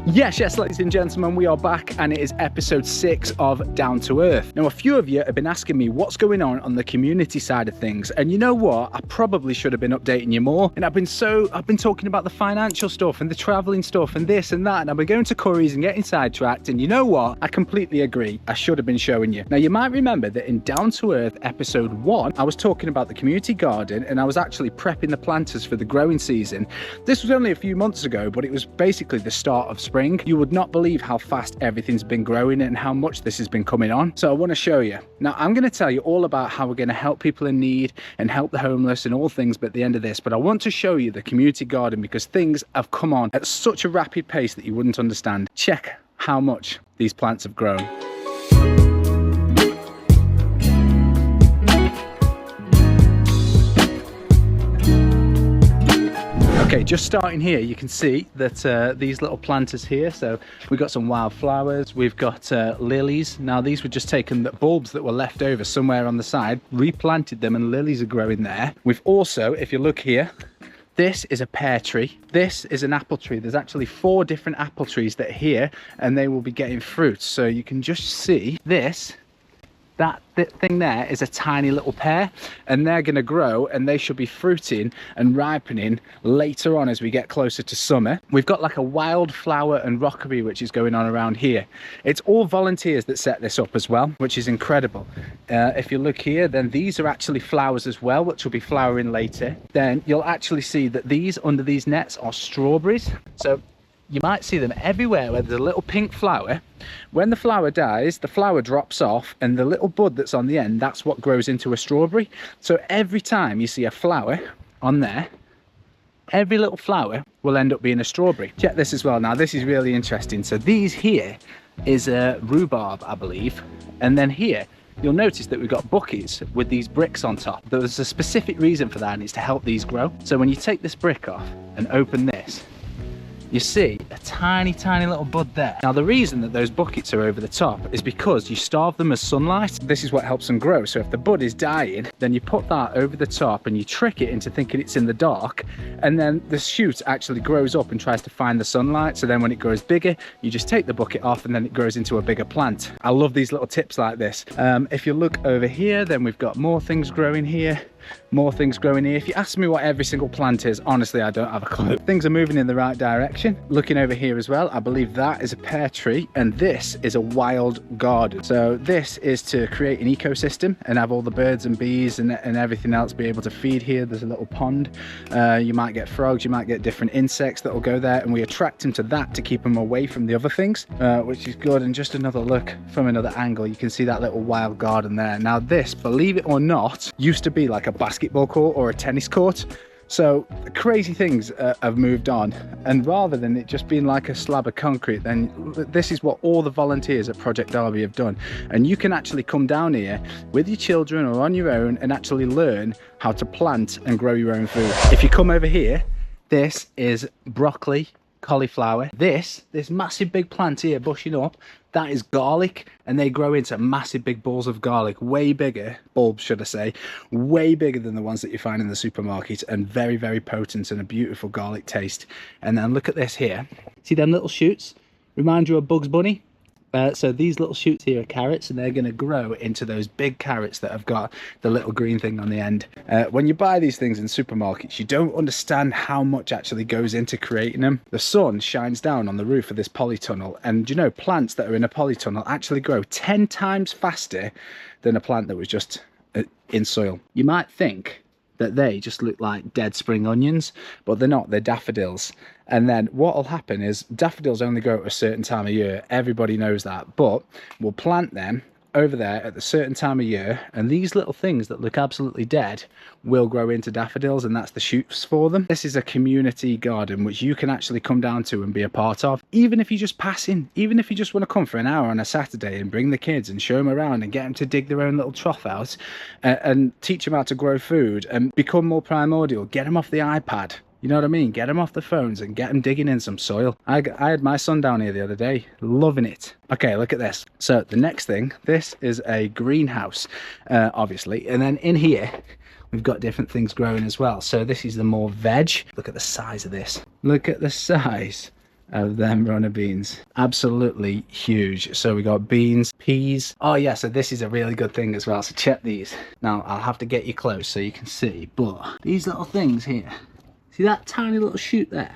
Yes, ladies and gentlemen, we are back and it is episode 6 of Down to Earth. Now, a few of you have been asking me what's going on the community side of things. And you know what? I probably should have been updating you more. And I've been talking about the financial stuff and the traveling stuff and this and that. And I've been going to Curry's and getting sidetracked. And you know what? I completely agree. I should have been showing you. Now, you might remember that in Down to Earth episode 1, I was talking about the community garden and I was actually prepping the planters for the growing season. This was only a few months ago, but it was basically the start of spring. You would not believe how fast everything's been growing and how much this has been coming on. So I want to show you. Now, I'm going to tell you all about how we're going to help people in need and help the homeless and all things at the end of this. But I want to show you the community garden because things have come on at such a rapid pace that you wouldn't understand. Check how much these plants have grown. Okay, just starting here, you can see that these little planters here, so we've got some wildflowers, we've got lilies. Now these were just taken, the bulbs that were left over somewhere on the side, replanted them and lilies are growing there. We've also, if you look here, this is a pear tree, this is an apple tree. There's actually 4 different apple trees that are here and they will be getting fruit. So you can just see this. That thing there is a tiny little pear and they're going to grow and they should be fruiting and ripening later on as we get closer to summer. We've got like a wildflower and rockery which is going on around here. It's all volunteers that set this up as well, which is incredible. If you look here, then these are actually flowers as well, which will be flowering later. Then you'll actually see that these under these nets are strawberries. So you might see them everywhere where there's a little pink flower. When the flower dies, the flower drops off and the little bud that's on the end, that's what grows into a strawberry. So every time you see a flower on there, every little flower will end up being a strawberry. Check this as well. Now this is really interesting. So these here is a rhubarb, I believe. And then here, you'll notice that we've got buckets with these bricks on top. There's a specific reason for that and it's to help these grow. So when you take this brick off and open this, you see a tiny little bud there. Now the reason that those buckets are over the top is because you starve them as sunlight. This is what helps them grow. So if the bud is dying, then you put that over the top and you trick it into thinking it's in the dark, and then the shoot actually grows up and tries to find the sunlight. So then when it grows bigger, you just take the bucket off and then it grows into a bigger plant. I love these little tips like this. If you look over here, then we've got more things growing here. More things growing here. If you ask me what every single plant is, honestly, I don't have a clue. Things are moving in the right direction. Looking over here as well, I believe that is a pear tree and this is a wild garden. So this is to create an ecosystem and have all the birds and bees and everything else be able to feed here. There's a little pond. You might get frogs, you might get different insects that will go there, and we attract them to that to keep them away from the other things, which is good. And just another look from another angle, you can see that little wild garden there. Now this, believe it or not, used to be like a basketball court or a tennis court. So crazy things have moved on, and rather than it just being like a slab of concrete, then this is what all the volunteers at Project Derby have done. And you can actually come down here with your children or on your own and actually learn how to plant and grow your own food. If you come over here, this is broccoli, cauliflower. This massive big plant here bushing up, that is garlic, and they grow into massive big balls of garlic, way bigger, bulbs should I say, way bigger than the ones that you find in the supermarket, and very potent and a beautiful garlic taste. And then look at this here, see them little shoots, remind you of Bugs Bunny? So these little shoots here are carrots, and they're going to grow into those big carrots that have got the little green thing on the end. When you buy these things in supermarkets, you don't understand how much actually goes into creating them. The sun shines down on the roof of this polytunnel, and you know, plants that are in a polytunnel actually grow 10 times faster than a plant that was just in soil. You might think that they just look like dead spring onions, but they're not, they're daffodils. And then what will happen is daffodils only grow at a certain time of year, everybody knows that, but we'll plant them over there at a certain time of year, and these little things that look absolutely dead will grow into daffodils, and that's the shoots for them. This is a community garden which you can actually come down to and be a part of, even if you just pass in, even if you just want to come for an hour on a Saturday and bring the kids and show them around and get them to dig their own little trough out and teach them how to grow food and become more primordial, get them off the iPad. You know what I mean? Get them off the phones and get them digging in some soil. I had my son down here the other day, loving it. Okay, look at this. So the next thing, this is a greenhouse, obviously. And then in here, we've got different things growing as well. So this is the more veg. Look at the size of this. Look at the size of them runner beans. Absolutely huge. So we got beans, peas. Oh yeah, so this is a really good thing as well. So check these. Now I'll have to get you close so you can see, but these little things here, see that tiny little shoot there?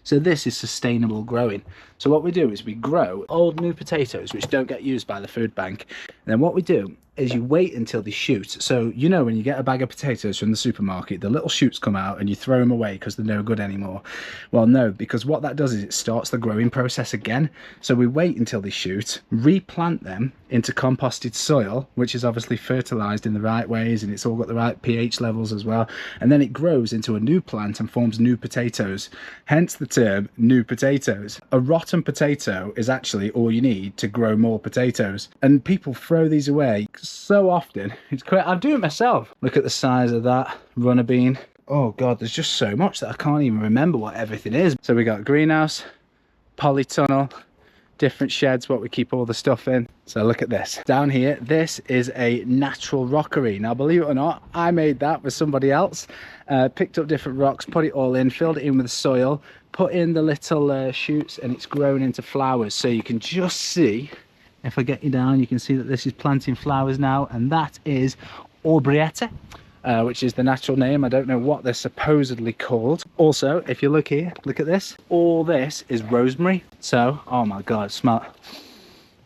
So this is sustainable growing. So what we do is we grow old new potatoes which don't get used by the food bank. And then what we do is you wait until they shoot. So you know when you get a bag of potatoes from the supermarket, the little shoots come out and you throw them away because they're no good anymore. Well, no, because what that does is it starts the growing process again. So we wait until they shoot, replant them into composted soil, which is obviously fertilized in the right ways and it's all got the right pH levels as well. And then it grows into a new plant and forms new potatoes. Hence the term new potatoes. A rotten potato is actually all you need to grow more potatoes. And people throw these away so often. It's crazy. I do it myself. Look at the size of that runner bean. Oh God, there's just so much that I can't even remember what everything is. So we got greenhouse, polytunnel, different sheds what we keep all the stuff in. So look at this down here. This is a natural rockery. Now believe it or not, I made that with somebody else. Picked up different rocks, put it all in, filled it in with soil, put in the little shoots, and it's grown into flowers. So you can just see, if I get you down, you can see that this is planting flowers now, and that is Aubrietta, which is the natural name. I don't know what they're supposedly called. Also, if you look here, look at this. All this is rosemary. So, oh my God, it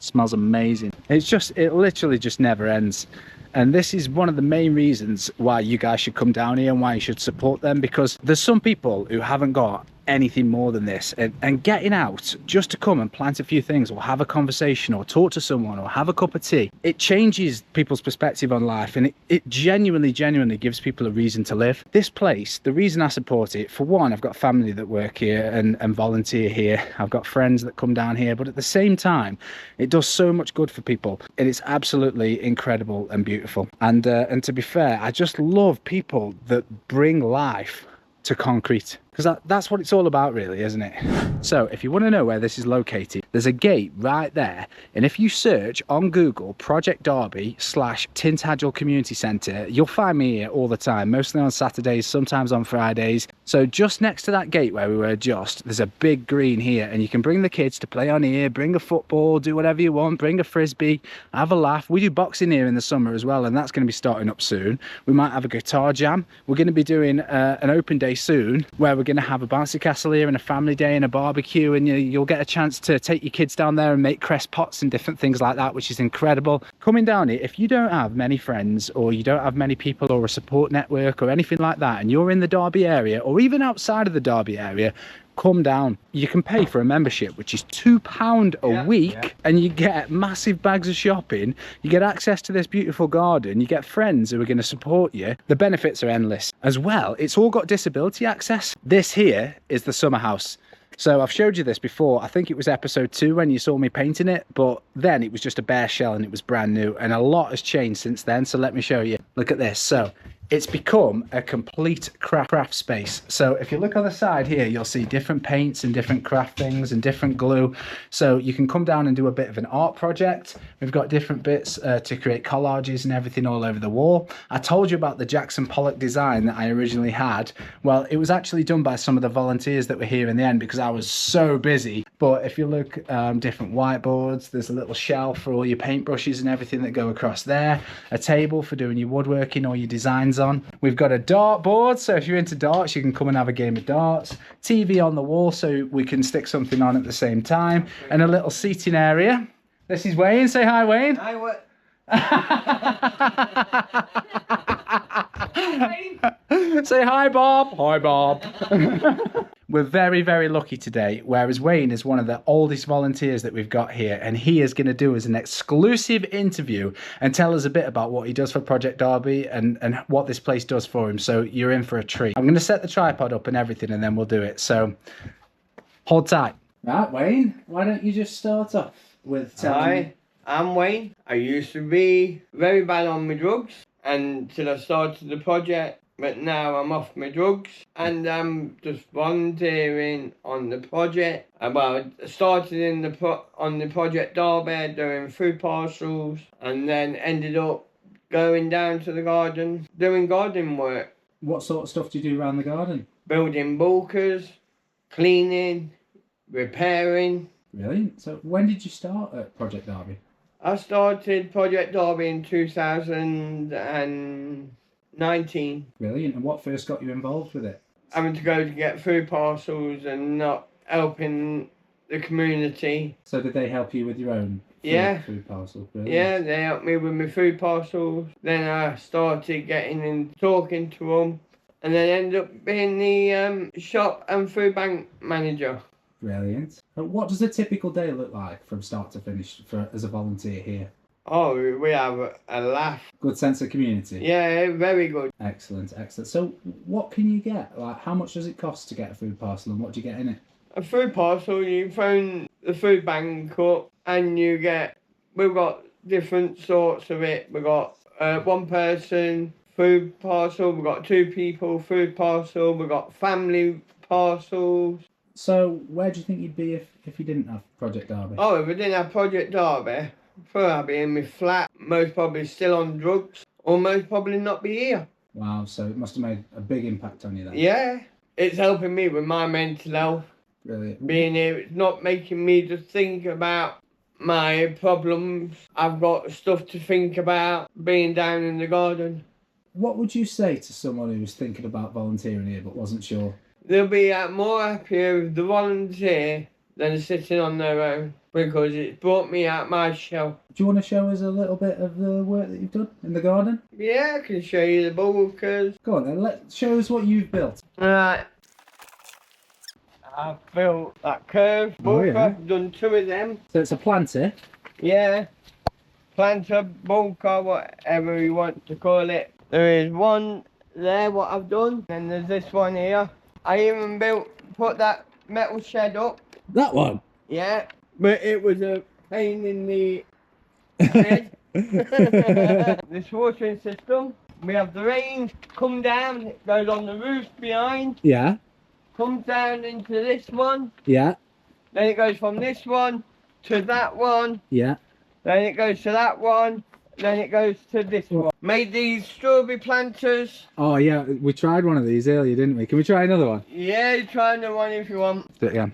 smells amazing. It literally just never ends. And this is one of the main reasons why you guys should come down here and why you should support them, because there's some people who haven't got anything more than this, and getting out just to come and plant a few things or have a conversation or talk to someone or have a cup of tea, it changes people's perspective on life, and it genuinely gives people a reason to live. This place, the reason I support it, for one, I've got family that work here and volunteer here. I've got friends that come down here, but at the same time it does so much good for people, and it's absolutely incredible and beautiful. And to be fair, I just love people that bring life to concrete, because that's what it's all about really, isn't it? So if you want to know where this is located, there's a gate right there, and if you search on Google Project Derby / Tintagel Community Centre, you'll find me here all the time, mostly on Saturdays, sometimes on Fridays. So just next to that gate where we were just, there's a big green here, and you can bring the kids to play on here, bring a football, do whatever you want, bring a frisbee, have a laugh. We do boxing here in the summer as well, and that's going to be starting up soon. We might have a guitar jam. We're going to be doing an open day soon where we're going to have a bouncy castle here and a family day and a barbecue, and you'll get a chance to take your kids down there and make crest pots and different things like that, which is incredible. Coming down here, if you don't have many friends or you don't have many people or a support network or anything like that, and you're in the Derby area or even outside of the Derby area, come down. You can pay for a membership, which is £2 a week, and you get massive bags of shopping, you get access to this beautiful garden, you get friends who are going to support you. The benefits are endless. As well, it's all got disability access. This here is the summer house. So I've showed you this before. I think it was episode 2 when you saw me painting it, but then it was just a bare shell and it was brand new, and a lot has changed since then. So let me show you. Look at this. So it's become a complete craft space. So if you look on the side here, you'll see different paints and different craft things and different glue. So you can come down and do a bit of an art project. We've got different bits to create collages and everything all over the wall. I told you about the Jackson Pollock design that I originally had. Well, it was actually done by some of the volunteers that were here in the end because I was so busy. But if you look, different whiteboards, there's a little shelf for all your paintbrushes and everything that go across there. A table for doing your woodworking or your designs on. We've got a dart board, so if you're into darts you can come and have a game of darts. TV on the wall so we can stick something on at the same time, and a little seating area. This is Wayne. Say hi, Wayne. Hi, what? Say hi, Bob. Hi, Bob. We're very lucky today, whereas Wayne is one of the oldest volunteers that we've got here, and he is going to do us an exclusive interview and tell us a bit about what he does for Project Derby and what this place does for him. So you're in for a treat. I'm going to set the tripod up and everything, and then we'll do it. So hold tight. Right, Wayne, why don't you just start off with telling me? I'm Wayne. I used to be very bad on my drugs until I started the project, but now I'm off my drugs and I'm just volunteering on the project. I started on the Project Derby doing food parcels, and then ended up going down to the garden doing garden work. What sort of stuff do you do around the garden? Building bulkers, cleaning, repairing. Brilliant. So when did you start at Project Derby? I started Project Derby in 2019. Brilliant. And what first got you involved with it? Having to go to get food parcels and not helping the community. So did they help you with your own food parcel? Brilliant. Yeah, they helped me with my food parcels. Then I started getting and talking to them, and then ended up being the shop and food bank manager. Brilliant. And what does a typical day look like from start to finish as a volunteer here? Oh, we have a laugh. Good sense of community? Yeah, very good. Excellent, excellent. So what can you get? Like, how much does it cost to get a food parcel and what do you get in it? A food parcel, you phone the food bank up and you get, we've got different sorts of it. We've got one person food parcel, we've got 2 people food parcel, we've got family parcels. So where do you think you'd be if you didn't have Project Derby? Oh, if we didn't have Project Derby, I'd be in my flat, most probably still on drugs, or most probably not be here. Wow, so it must have made a big impact on you then. Yeah, it's helping me with my mental health. Brilliant. Being here, it's not making me just think about my problems. I've got stuff to think about being down in the garden. What would you say to someone who's thinking about volunteering here but wasn't sure? They'll be more happier with the volunteer than sitting on their own, because it's brought me out my shell. Do you want to show us a little bit of the work that you've done in the garden? Yeah, I can show you the bulkers. Go on then, show us what you've built. Right. I've built that curve bulker. I've done 2 of them. So it's a planter? Yeah. Planter, bulker, whatever you want to call it. There is one there, what I've done. And there's this one here. I even put that metal shed up. That one? Yeah. But it was a pain in the head. This watering system. We have the rain come down, it goes on the roof behind. Yeah. Comes down into this one. Yeah. Then it goes from this one to that one. Yeah. Then it goes to that one. Then it goes to this one. Made these strawberry planters. Oh yeah, we tried one of these earlier, didn't we? Can we try another one? Yeah, try another one if you want. Do it again.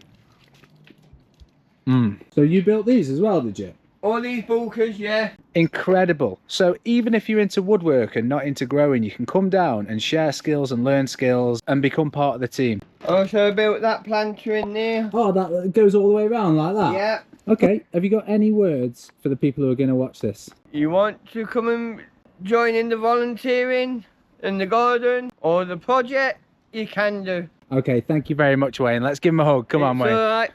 So you built these as well, did you? All these bulkers, yeah. Incredible. So even if you're into woodwork and not into growing, you can come down and share skills and learn skills and become part of the team. Also built that planter in there. Oh, that goes all the way around like that? Yeah. Okay, have you got any words for the people who are going to watch this? You want to come and join in the volunteering in the garden or the project, you can do. Okay, thank you very much, Wayne. Let's give him a hug. Come on, Wayne. All right.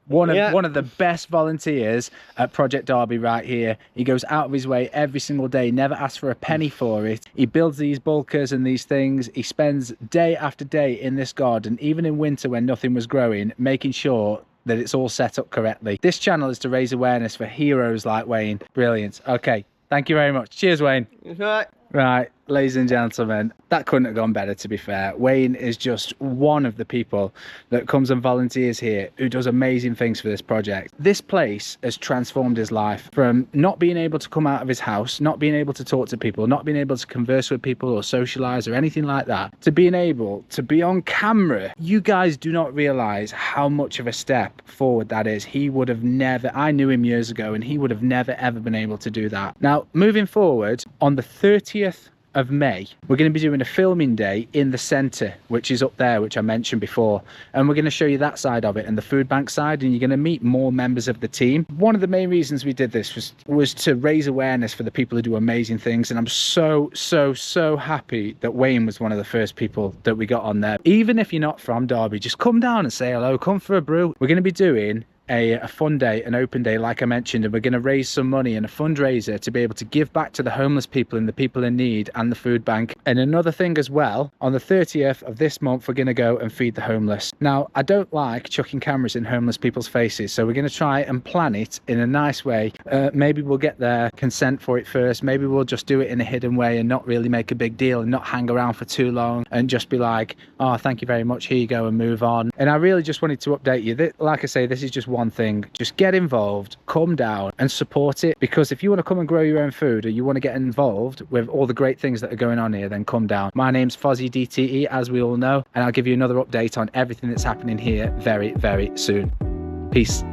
One of the best volunteers at Project Derby right here. He goes out of his way every single day, never asks for a penny for it. He builds these bulkers and these things. He spends day after day in this garden, even in winter when nothing was growing, making sure that it's all set up correctly. This channel is to raise awareness for heroes like Wayne. Brilliant. Okay, thank you very much. Cheers, Wayne. That's right. Right, ladies and gentlemen, that couldn't have gone better, to be fair. Wayne is just one of the people that comes and volunteers here who does amazing things for this project. This place has transformed his life from not being able to come out of his house, not being able to talk to people, not being able to converse with people or socialize or anything like that, to being able to be on camera. You guys do not realize how much of a step forward that is. He would have never, I knew him years ago, and he would have never ever been able to do that. Now, moving forward, on the 30th of May, we're going to be doing a filming day in the centre, which is up there, which I mentioned before, and we're going to show you that side of it and the food bank side, and you're going to meet more members of the team. One of the main reasons we did this was to raise awareness for the people who do amazing things, and I'm so happy that Wayne was one of the first people that we got on there. Even if you're not from Derby, just come down and say hello, come for a brew. We're going to be doing a fun day, an open day, like I mentioned, and we're going to raise some money and a fundraiser to be able to give back to the homeless people and the people in need and the food bank. And another thing as well, on the 30th of this month, we're going to go and feed the homeless. Now, I don't like chucking cameras in homeless people's faces, so we're going to try and plan it in a nice way. Maybe we'll get their consent for it first. Maybe we'll just do it in a hidden way and not really make a big deal and not hang around for too long and just be like, oh, thank you very much, here you go, and move on. And I really just wanted to update you that, like I say, this is just one one thing: just get involved, come down and support it. Because if you want to come and grow your own food, or you want to get involved with all the great things that are going on here, then come down. My name's Fozzy DTE, as we all know, and I'll give you another update on everything that's happening here very, very soon. Peace.